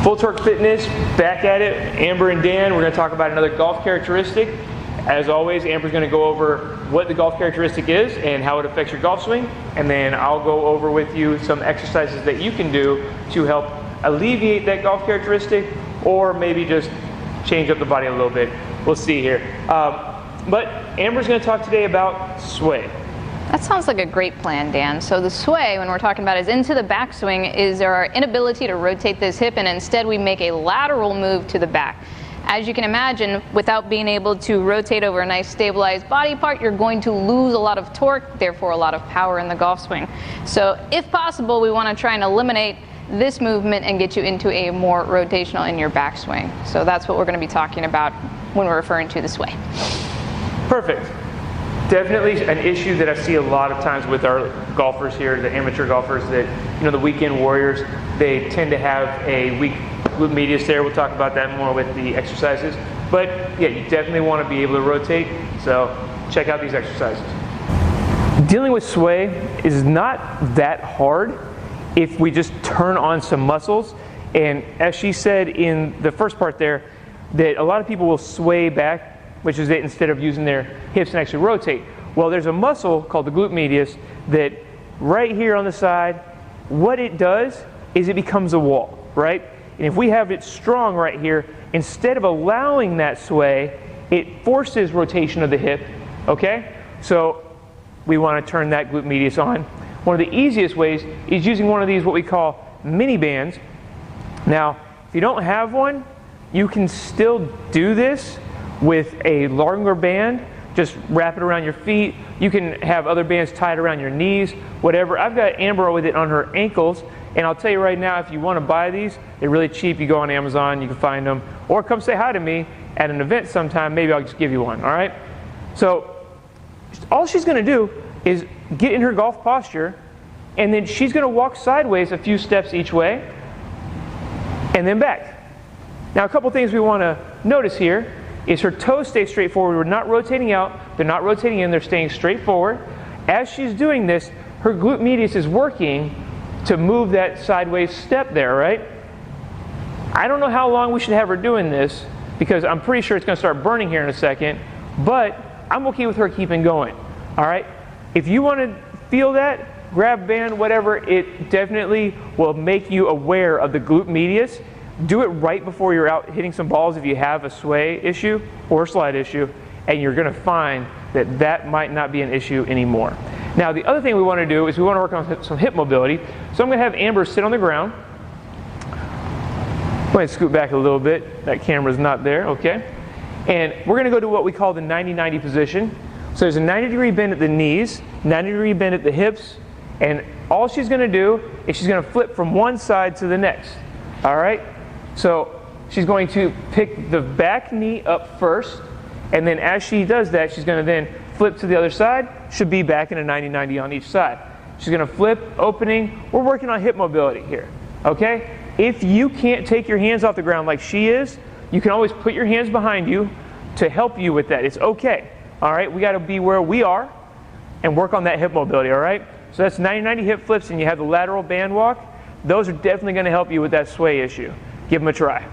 Full Torque Fitness, back at it. Amber and Dan, we're going to talk about another golf characteristic. As always, Amber's going to go over what the golf characteristic is and how it affects your golf swing, and then I'll go over with you some exercises that you can do to help alleviate that golf characteristic, or maybe just change up the body a little bit. We'll see here. But Amber's going to talk today about sway. That sounds like a great plan, Dan. So the sway, when we're talking about is into the backswing, is our inability to rotate this hip, and instead we make a lateral move to the back. As you can imagine, without being able to rotate over a nice stabilized body part, you're going to lose a lot of torque, therefore a lot of power in the golf swing. So if possible, we want to try and eliminate this movement and get you into a more rotational in your backswing. So that's what we're going to be talking about when we're referring to the sway. Perfect. Definitely an issue that I see a lot of times with our golfers here, the amateur golfers, that, you know, the weekend warriors, they tend to have a weak glute medius there. We'll talk about that more with the exercises. But yeah, you definitely want to be able to rotate, so check out these exercises. Dealing with sway is not that hard if we just turn on some muscles. And as she said in the first part there, that a lot of people will sway back, which is that instead of using their hips and actually rotate. Well, there's a muscle called the glute medius that right here on the side, what it does is it becomes a wall, right? And if we have it strong right here, instead of allowing that sway, it forces rotation of the hip, okay? So we want to turn that glute medius on. One of the easiest ways is using one of these, what we call mini bands. Now, if you don't have one, you can still do this with a longer band. Just wrap it around your feet. You can have other bands tied around your knees, whatever. I've got Amber with it on her ankles, and I'll tell you right now, if you want to buy these, they're really cheap. You go on Amazon, you can find them, or come say hi to me at an event sometime. Maybe I'll just give you one, all right? So all she's going to do is get in her golf posture, and then she's going to walk sideways a few steps each way, and then back. Now, a couple things we want to notice here is her toes stay straight forward. We're not rotating out, they're not rotating in, they're staying straight forward. As she's doing this, her glute medius is working to move that sideways step there, right? I don't know how long we should have her doing this, because I'm pretty sure it's going to start burning here in a second, but I'm okay with her keeping going, all right? If you want to feel that, grab a band, whatever, it definitely will make you aware of the glute medius. Do it right before you're out hitting some balls if you have a sway issue or a slide issue, and you're going to find that that might not be an issue anymore. Now, the other thing we want to do is we want to work on some hip mobility. So I'm going to have Amber sit on the ground. I'm going to scoot back a little bit. That camera's not there, okay? And we're going to go to what we call the 90-90 position. So there's a 90-degree bend at the knees, 90-degree bend at the hips, and all she's going to do is she's going to flip from one side to the next, all right? So she's going to pick the back knee up first, and then as she does that, she's going to then flip to the other side. Should be back in a 90-90 on each side. She's going to flip, opening. We're working on hip mobility here, okay? If you can't take your hands off the ground like she is, you can always put your hands behind you to help you with that. It's okay, all right? We got to be where we are and work on that hip mobility, all right? So that's 90-90 hip flips, and you have the lateral band walk. Those are definitely going to help you with that sway issue. Give them a try.